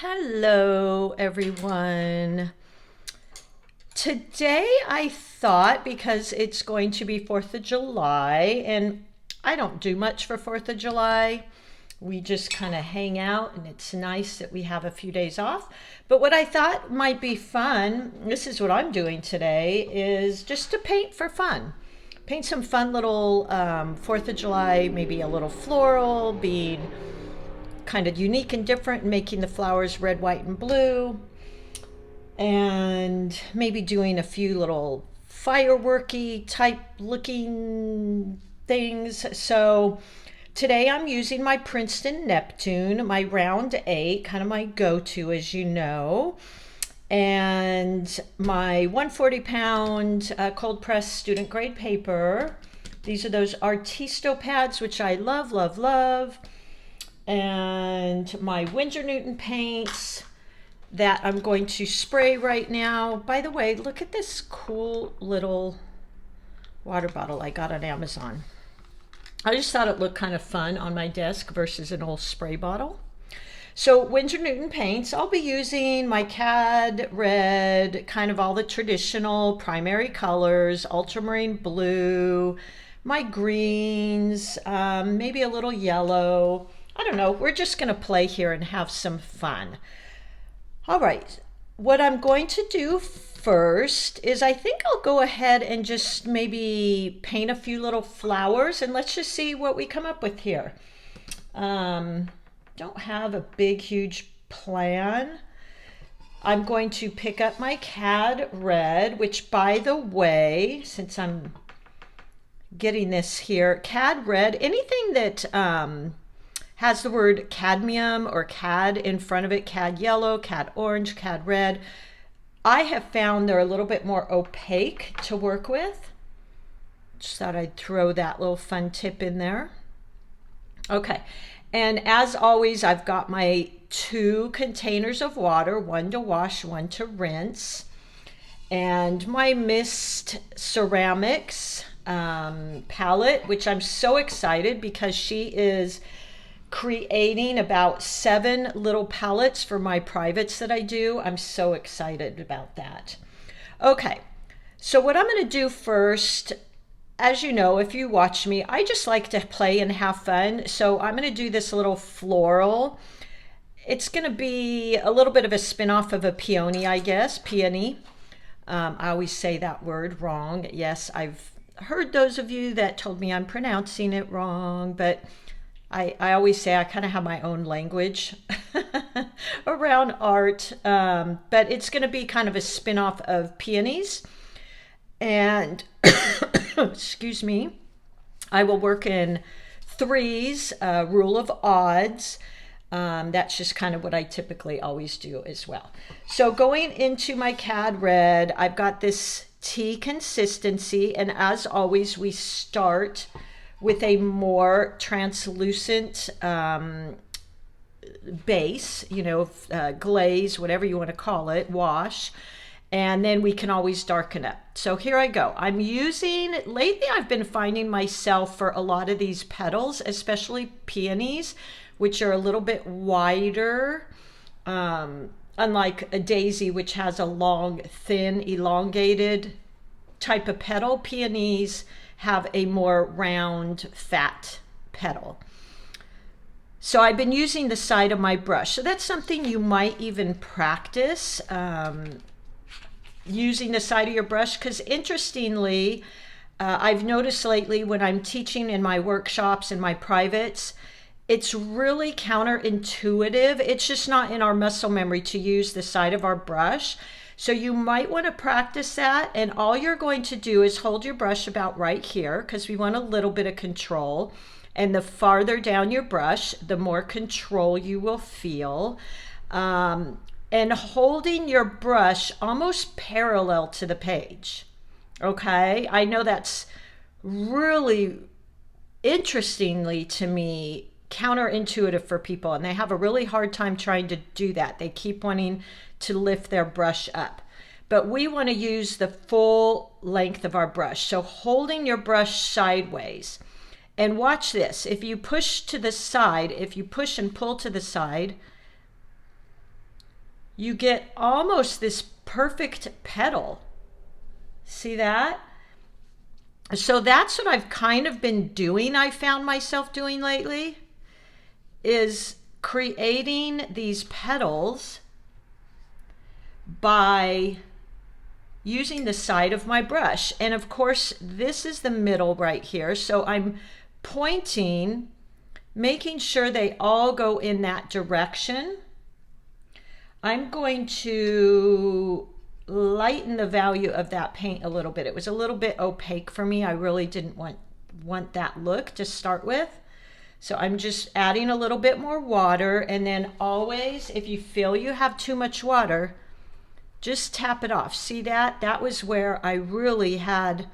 Hello, everyone. Today I thought, because it's going to be 4th of July, and I don't do much for 4th of July. We just kind of hang out, and it's nice that we have a few days off. But what I thought might be fun, this is what I'm doing today, is just to paint for fun. Paint some fun little 4th of July, maybe a little floral, being kind of unique and different, making the flowers red, white, and blue, and maybe doing a few little fireworky type looking things. So today I'm using my Princeton Neptune, my round 8, kind of my go-to, as you know, and my 140-pound cold press student grade paper. These are those Artisto pads, which I love, love, love. And my Winsor Newton paints that I'm going to spray right now. By the way, look at this cool little water bottle I got on Amazon. I just thought it looked kind of fun on my desk versus an old spray bottle. So Winsor Newton paints, I'll be using my Cad red, kind of all the traditional primary colors, ultramarine blue, my greens, maybe a little yellow. I don't know, we're just going to play here and have some fun. All right, what I'm going to do first is I think I'll go ahead and just maybe paint a few little flowers, and let's just see what we come up with here. Don't have a big, huge plan. I'm going to pick up my Cad red, which, by the way, since I'm getting this here, Cad red, anything that has the word cadmium or cad in front of it, cad yellow, cad orange, cad red, I have found they're a little bit more opaque to work with. Just thought I'd throw that little fun tip in there. Okay, and as always, I've got my 2 containers of water, one to wash, one to rinse, and my Mist Ceramics palette, which I'm so excited because she is creating about 7 little palettes for my privates that I do. I'm so excited about that. Okay, so what I'm going to do first, as you know, if you watch me, I just like to play and have fun. So I'm going to do this little floral. It's going to be a little bit of a spin-off of a peony, I guess, peony. I always say that word wrong. Yes, I've heard those of you that told me I'm pronouncing it wrong, but I always say I kind of have my own language around art, but it's going to be kind of a spin-off of peonies. And excuse me, I will work in threes, rule of odds. That's just kind of what I typically always do as well. So going into my Cad red, I've got this tea consistency, and as always, we start with a more translucent base, glaze, whatever you want to call it, wash, and then we can always darken up. So here I go. I'm using, lately I've been finding myself for a lot of these petals, especially peonies, which are a little bit wider, unlike a daisy, which has a long, thin, elongated type of petal. Peonies have a more round, fat petal. So I've been using the side of my brush. So that's something you might even practice, using the side of your brush, because interestingly, I've noticed lately when I'm teaching in my workshops and my privates, it's really counterintuitive. It's just not in our muscle memory to use the side of our brush. So you might want to practice that, and all you're going to do is hold your brush about right here, because we want a little bit of control. And the farther down your brush, the more control you will feel. And holding your brush almost parallel to the page. Okay, I know that's really, interestingly to me, counterintuitive for people, and they have a really hard time trying to do that. They keep wanting to lift their brush up, but we want to use the full length of our brush. So holding your brush sideways, and watch this. If you push to the side, if you push and pull to the side, you get almost this perfect petal. See that? So that's what I've kind of been doing, I found myself doing lately, is creating these petals by using the side of my brush. And of course, this is the middle right here. So I'm pointing, making sure they all go in that direction. I'm going to lighten the value of that paint a little bit. It was a little bit opaque for me. I really didn't want that look to start with. So I'm just adding a little bit more water, and then always, if you feel you have too much water, just tap it off. See that? That was where I really had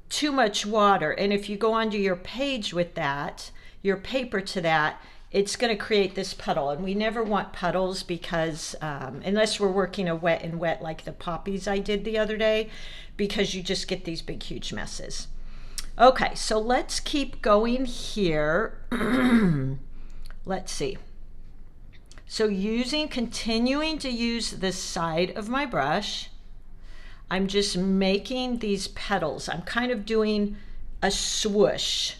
too much water. And if you go onto your page with that, your paper to that, it's going to create this puddle. And we never want puddles because, unless we're working a wet and wet like the poppies I did the other day, because you just get these big, huge messes. Okay, so let's keep going here. Let's see. So continuing to use the side of my brush, I'm just making these petals. I'm kind of doing a swoosh.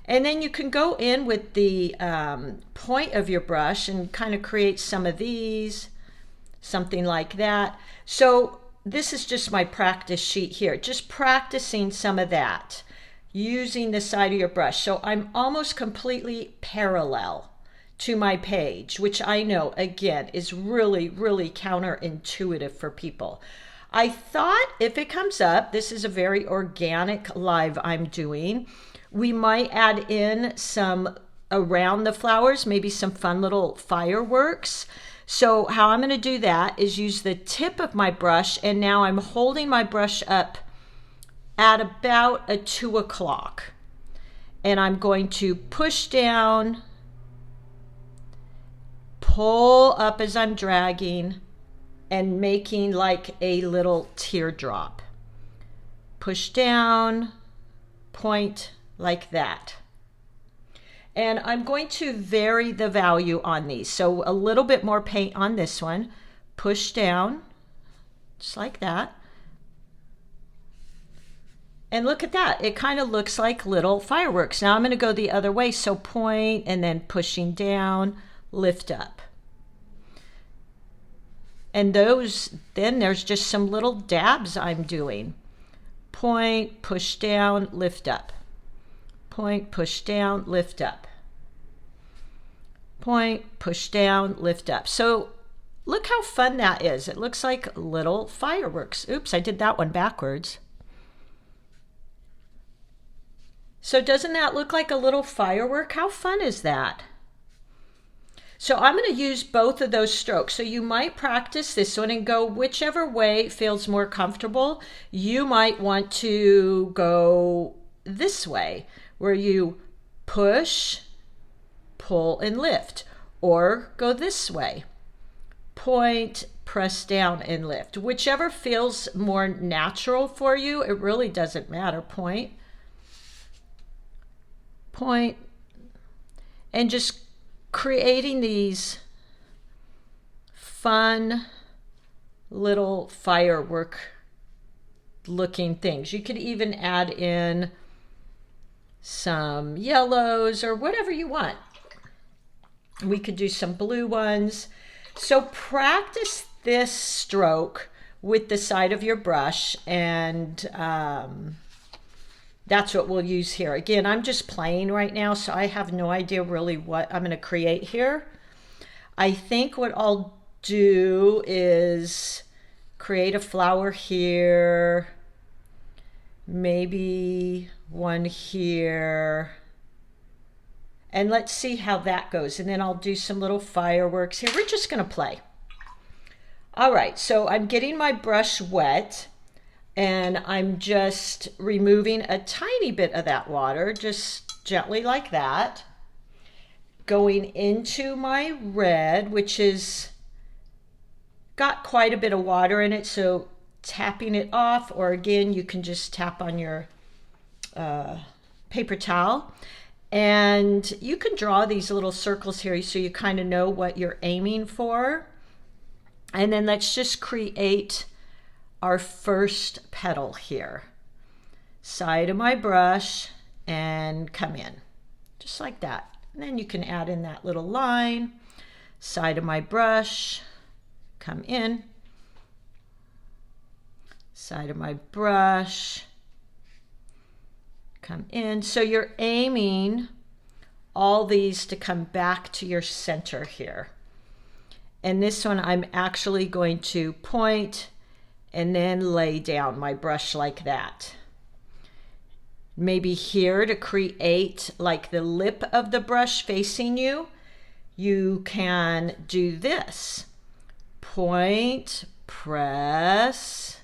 And then you can go in with the point of your brush and kind of create some of these, something like that. So this is just my practice sheet here, just practicing some of that using the side of your brush. So I'm almost completely parallel to my page, which I know, again, is really, really counterintuitive for people. I thought if it comes up, this is a very organic live I'm doing, we might add in some around the flowers, maybe some fun little fireworks. So how I'm going to do that is use the tip of my brush, and now I'm holding my brush up at about a 2 o'clock. And I'm going to push down, pull up as I'm dragging, and making like a little teardrop. Push down, point like that. And I'm going to vary the value on these. So a little bit more paint on this one. Push down, just like that. And look at that. It kind of looks like little fireworks. Now I'm going to go the other way. So point and then pushing down, lift up. And those, then there's just some little dabs I'm doing. Point, push down, lift up. Point, push down, lift up. Point, push down, lift up. So look how fun that is. It looks like little fireworks. Oops, I did that one backwards. So doesn't that look like a little firework? How fun is that? So I'm going to use both of those strokes. So you might practice this one and go whichever way feels more comfortable. You might want to go this way, where you push, pull, and lift, or go this way, point, press down, and lift. Whichever feels more natural for you, it really doesn't matter. Point, point, and just creating these fun little firework looking things. You could even add in some yellows or whatever you want. We could do some blue ones. So practice this stroke with the side of your brush, and that's what we'll use here. Again, I'm just playing right now, so I have no idea really what I'm going to create here. I think what I'll do is create a flower here, maybe one here, and let's see how that goes. And then I'll do some little fireworks here. We're just going to play. All right, so I'm getting my brush wet, and I'm just removing a tiny bit of that water, just gently like that. Going into my red, which is got quite a bit of water in it, so tapping it off, or again, you can just tap on your paper towel. And you can draw these little circles here so you kind of know what you're aiming for. And then let's just create our first petal here. Side of my brush and come in, just like that. And then you can add in that little line. Side of my brush, come in. Side of my brush, come in. So you're aiming all these to come back to your center here. And this one I'm actually going to point and then lay down my brush like that. Maybe here to create like the lip of the brush facing you, you can do this. Point, press,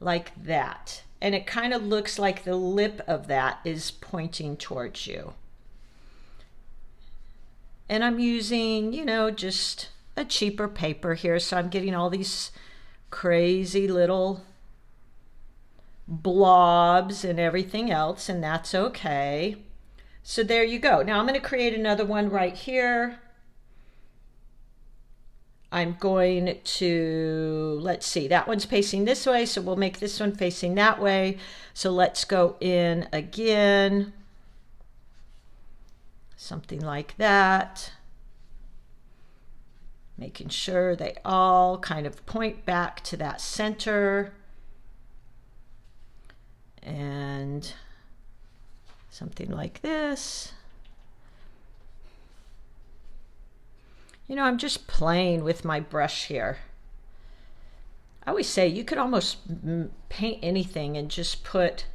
like that. And it kind of looks like the lip of that is pointing towards you. And I'm using, you know, just a cheaper paper here. So I'm getting all these crazy little blobs and everything else, and that's okay. So there you go. Now I'm going to create another one right here. I'm going to, let's see, that one's facing this way, so we'll make this one facing that way. So let's go in again. Something like that. Making sure they all kind of point back to that center. And something like this. You know, I'm just playing with my brush here. I always say you could almost paint anything and just put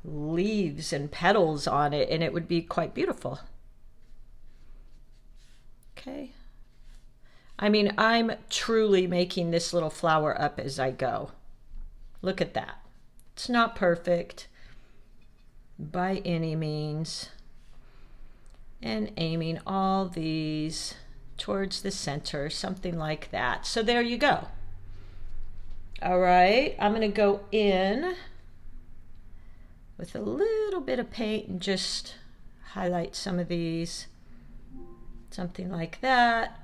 leaves and petals on it and it would be quite beautiful. Okay. I mean, I'm truly making this little flower up as I go. Look at that. It's not perfect by any means. And aiming all these towards the center, something like that. So there you go. All right, I'm going to go in with a little bit of paint and just highlight some of these, something like that.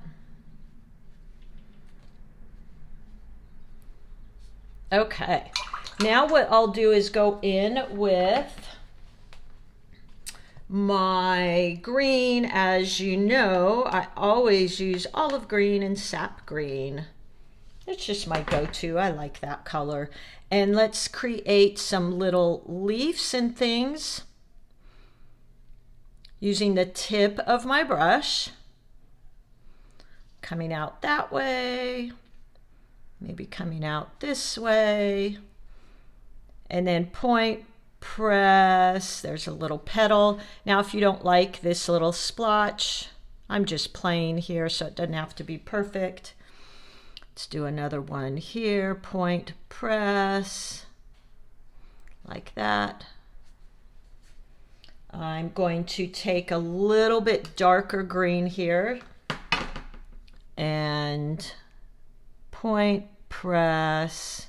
Okay, now what I'll do is go in with my green. As you know, I always use olive green and sap green. It's just my go-to. I like that color. And let's create some little leaves and things using the tip of my brush. Coming out that way, maybe coming out this way, and then point, press. There's a little petal. Now if you don't like this little splotch, I'm just playing here so it doesn't have to be perfect. Let's do another one here. Point, press, like that. I'm going to take a little bit darker green here and point, press,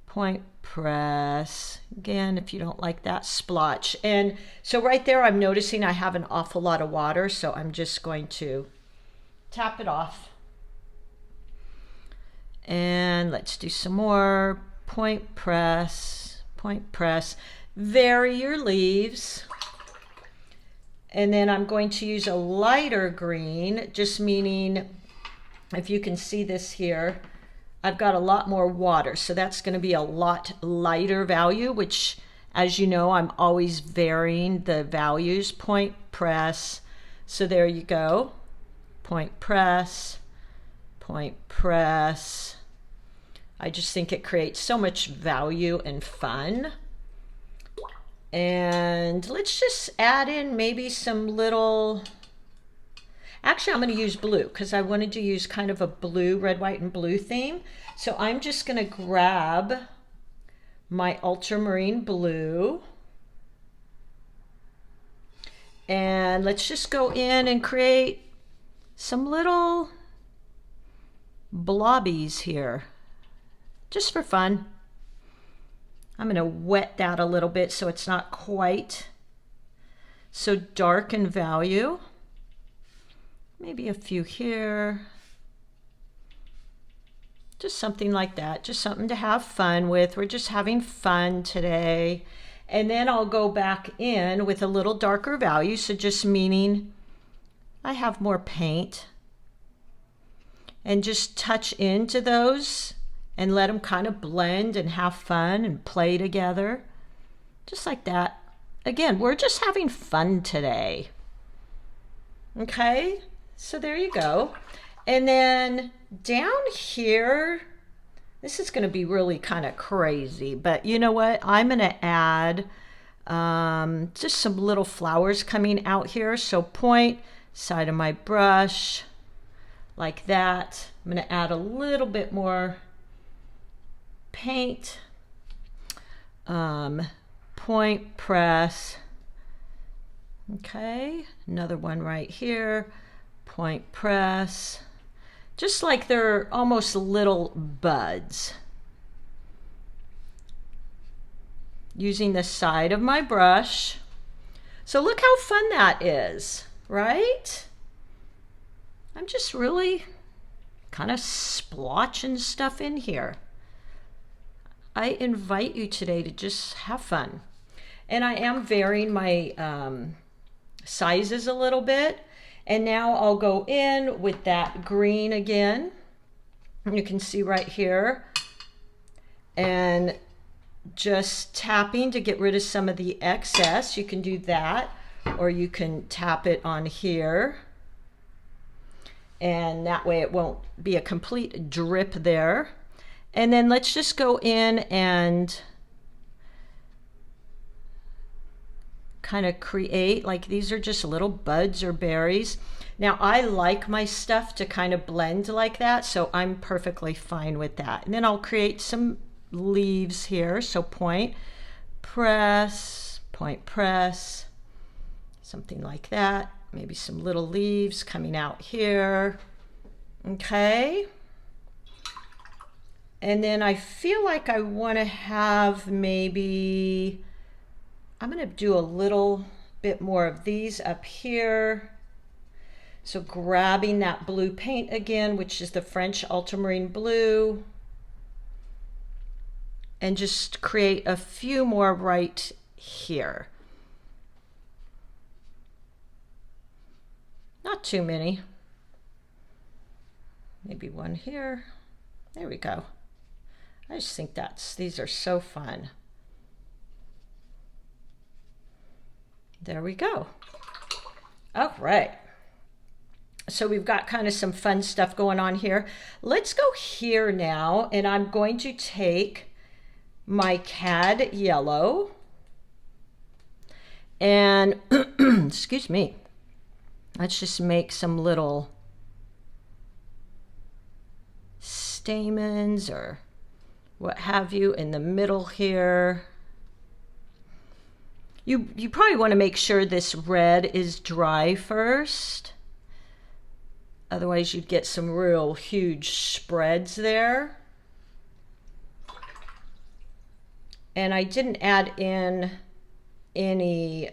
point, press. Again, if you don't like that splotch. And so right there, I'm noticing I have an awful lot of water, so I'm just going to tap it off. And let's do some more. Point, press, point, press. Vary your leaves. And then I'm going to use a lighter green, just meaning, if you can see this here, I've got a lot more water. So that's going to be a lot lighter value, which, as you know, I'm always varying the values. Point, press. So there you go. Point, press, point, press. I just think it creates so much value and fun. And let's just add in maybe some little, actually I'm going to use blue because I wanted to use kind of a blue, red, white, and blue theme. So I'm just going to grab my ultramarine blue. And let's just go in and create some little blobbies here, just for fun. I'm going to wet that a little bit so it's not quite so dark in value. maybe a few here. Just something like that, just something to have fun with. We're just having fun today. And then I'll go back in with a little darker value, so just meaning I have more paint. And just touch into those and let them kind of blend and have fun and play together. Just like that. Again, we're just having fun today. Okay, so there you go. And then down here, this is going to be really kind of crazy, but you know what? I'm going to add just some little flowers coming out here. So point, side of my brush, like that. I'm going to add a little bit more paint. Point, press. Okay, another one right here. Point, press. Just like they're almost little buds. Using the side of my brush. So look how fun that is, right? I'm just really kind of splotching stuff in here. I invite you today to just have fun. And I am varying my sizes a little bit. And now I'll go in with that green again. You can see right here. And just tapping to get rid of some of the excess. You can do that, or you can tap it on here. And that way it won't be a complete drip there. And then let's just go in and kind of create, like these are just little buds or berries. Now I like my stuff to kind of blend like that, so I'm perfectly fine with that. And then I'll create some leaves here. So point, press, point, press, something like that. Maybe some little leaves coming out here. Okay. And then I feel like I want to have maybe, I'm going to do a little bit more of these up here. So grabbing that blue paint again, which is the French ultramarine blue, and just create a few more right here. Not too many. Maybe one here. There we go. I just think these are so fun. There we go. All right. So we've got kind of some fun stuff going on here. Let's go here now, and I'm going to take my cad yellow and excuse me, let's just make some little stamens or what have you in the middle here. You probably want to make sure this red is dry first. Otherwise you'd get some real huge spreads there. And I didn't add in any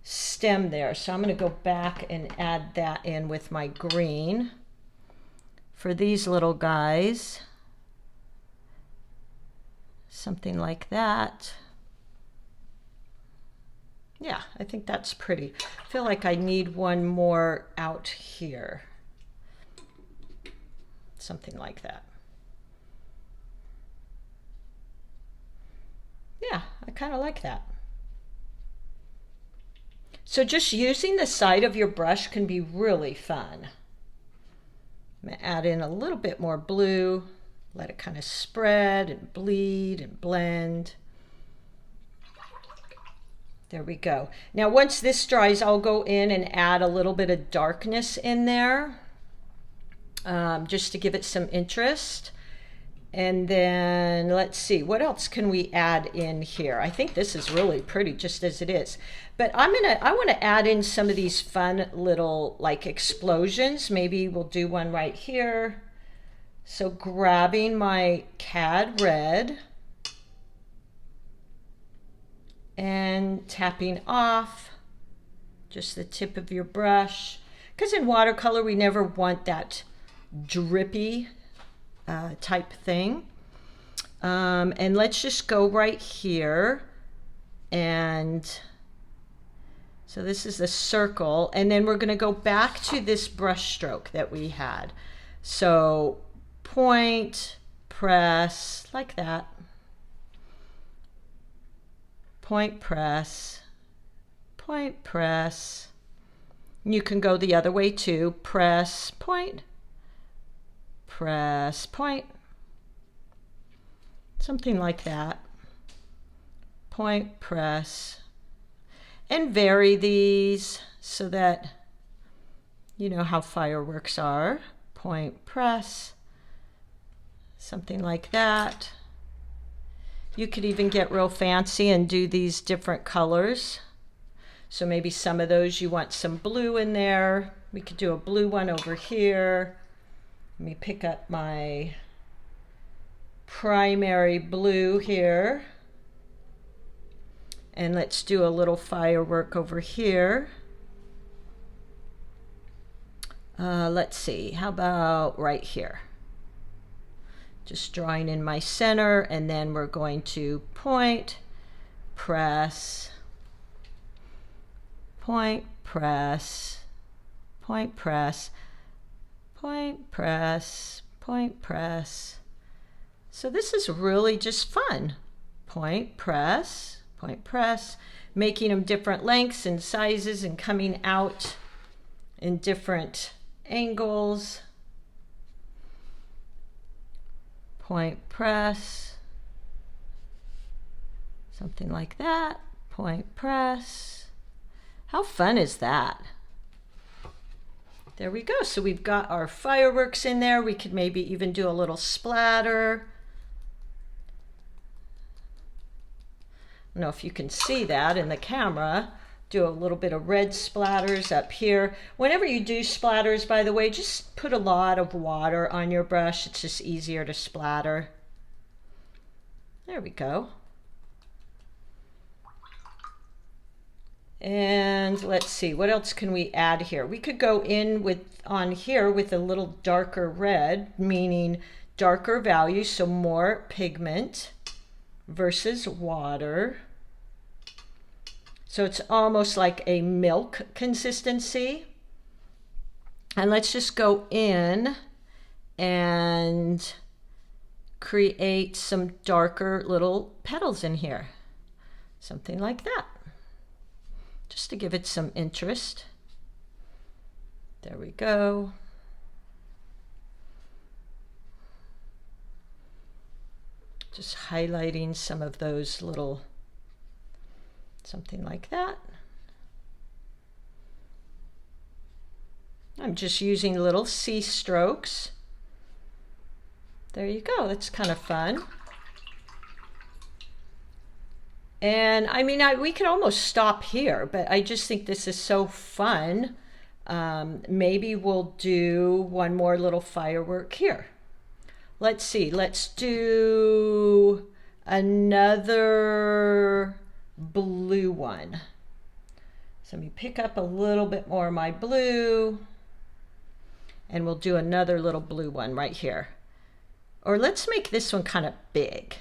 stem there, so I'm going to go back and add that in with my green for these little guys. Something like that. Yeah, I think that's pretty. I feel like I need one more out here. Something like that. Yeah, I kind of like that. So just using the side of your brush can be really fun. I'm going to add in a little bit more blue, let it kind of spread and bleed and blend. There we go. Now once this dries, I'll go in and add a little bit of darkness in there, just to give it some interest. And then let's see, what else can we add in here? I think this is really pretty just as it is. But I want to add in some of these fun little like explosions. Maybe we'll do one right here. So grabbing my cad red and tapping off just the tip of your brush, because in watercolor we never want that drippy type thing. And let's just go right here, and so this is the circle, and then we're going to go back to this brush stroke that we had. So point, press, like that. Point, press, point, press. You can go the other way too. Press, point, press, point. Something like that. Point, press. And vary these so that you know how fireworks are. Point, press. Something like that. You could even get real fancy and do these different colors. So maybe some of those you want some blue in there. We could do a blue one over here. Let me pick up my primary blue here. And let's do a little firework over here. Let's see, how about right here? Just drawing in my center, and then we're going to point, press, point, press, point, press, point, press, point, press. So this is really just fun. Point, press, making them different lengths and sizes and coming out in different angles. Point, press, something like that. Point, press. How fun is that? There we go. So we've got our fireworks in there. We could maybe even do a little splatter. I don't know if you can see that in the camera. Do a little bit of red splatters up here. Whenever you do splatters, by the way, just put a lot of water on your brush. It's just easier to splatter. There we go. And let's see, what else can we add here? We could go in on here with a little darker red, meaning darker value, so more pigment versus water. So it's almost like a milk consistency. And let's just go in and create some darker little petals in here. Something like that. Just to give it some interest. There we go. Just highlighting some of those little, something like that. I'm just using little C strokes. There you go, that's kind of fun. And I mean, we could almost stop here, but I just think this is so fun. Maybe we'll do one more little firework here. Let's see, let's do another blue one. So let me pick up a little bit more of my blue, and we'll do another little blue one right here. Or let's make this one kind of big.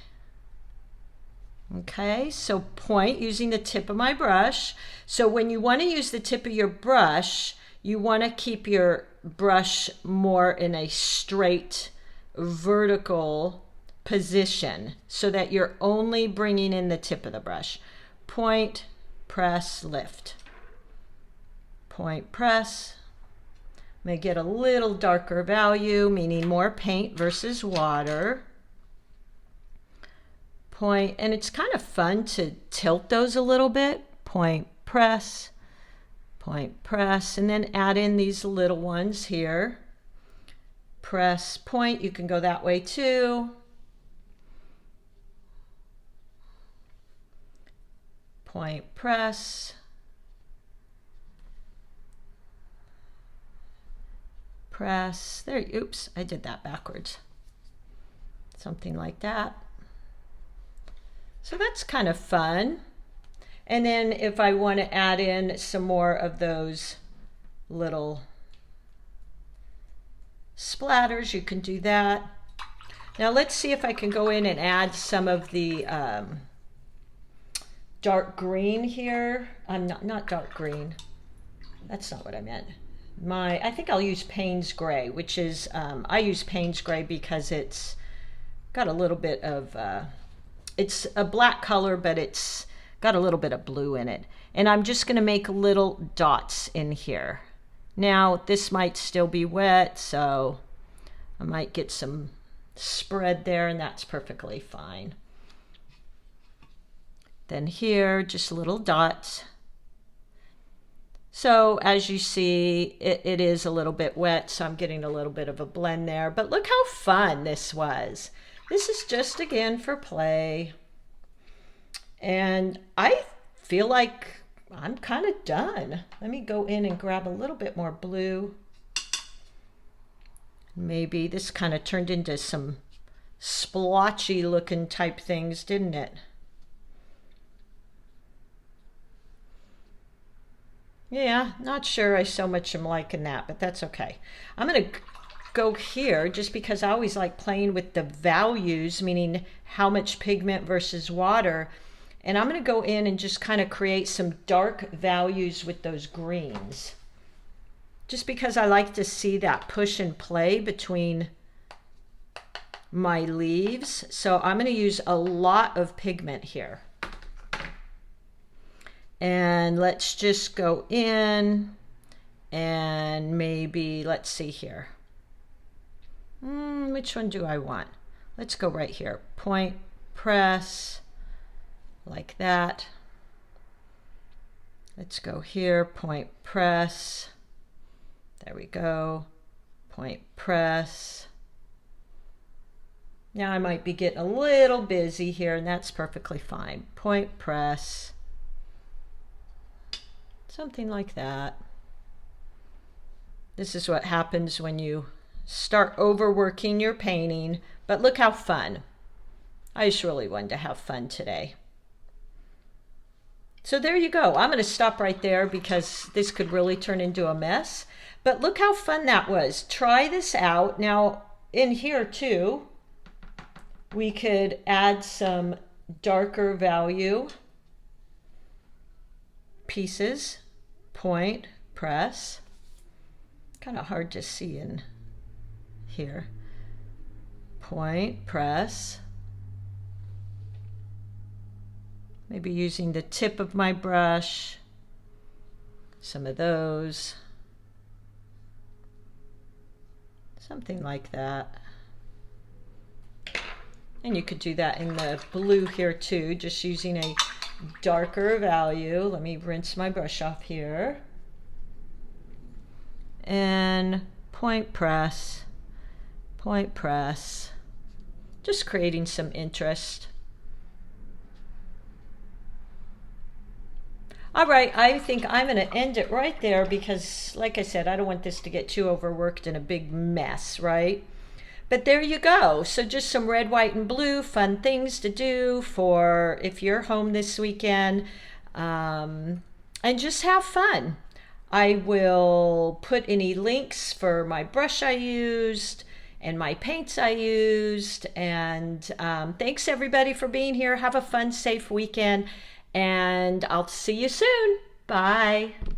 Okay, so point using the tip of my brush. So when you want to use the tip of your brush, you want to keep your brush more in a straight vertical position so that you're only bringing in the tip of the brush. Point, press, lift. Point, press. May get a little darker value, meaning more paint versus water. Point, and it's kind of fun to tilt those a little bit. Point, press, and then add in these little ones here. Press, point, you can go that way too. Point, press. Press, there, oops, I did that backwards. Something like that. So that's kind of fun. And then if I want to add in some more of those little splatters, you can do that. Now let's see if I can go in and add some of the dark green here. I'm not dark green. That's not what I meant. I think I'll use Payne's Gray, which is, I use Payne's Gray because it's got a little bit of, it's a black color, but it's got a little bit of blue in it. And I'm just gonna make little dots in here. Now this might still be wet, so I might get some spread there, and that's perfectly fine. Then here, just little dots. So as you see, it is a little bit wet, so I'm getting a little bit of a blend there. But look how fun this was. This is just, again, for play. And I feel like I'm kind of done. Let me go in and grab a little bit more blue. Maybe this kind of turned into some splotchy looking type things, didn't it? Yeah, not sure I so much am liking that, but that's okay. I'm going to go here just because I always like playing with the values, meaning how much pigment versus water. And I'm going to go in and just kind of create some dark values with those greens. Just because I like to see that push and play between my leaves. So I'm going to use a lot of pigment here. And let's just go in and maybe, let's see here. Which one do I want? Let's go right here. Point, press, like that. Let's go here, point, press. There we go. Point, press. Now I might be getting a little busy here, and that's perfectly fine. Point, press. Something like that. This is what happens when you start overworking your painting, but look how fun. I just really wanted to have fun today. So there you go. I'm going to stop right there because this could really turn into a mess. But look how fun that was. Try this out. Now in here too, we could add some darker value pieces. Point, press. Kind of hard to see in here. Point, press. Maybe using the tip of my brush. Some of those. Something like that. And you could do that in the blue here too, just using a darker value. Let me rinse my brush off here. And point, press, point, press. Just creating some interest. All right, I think I'm going to end it right there because, like I said, I don't want this to get too overworked and a big mess, right? But there you go. So just some red, white, and blue, fun things to do for if you're home this weekend, and just have fun. I will put any links for my brush I used and my paints I used. And thanks everybody for being here. Have a fun, safe weekend, and I'll see you soon. Bye.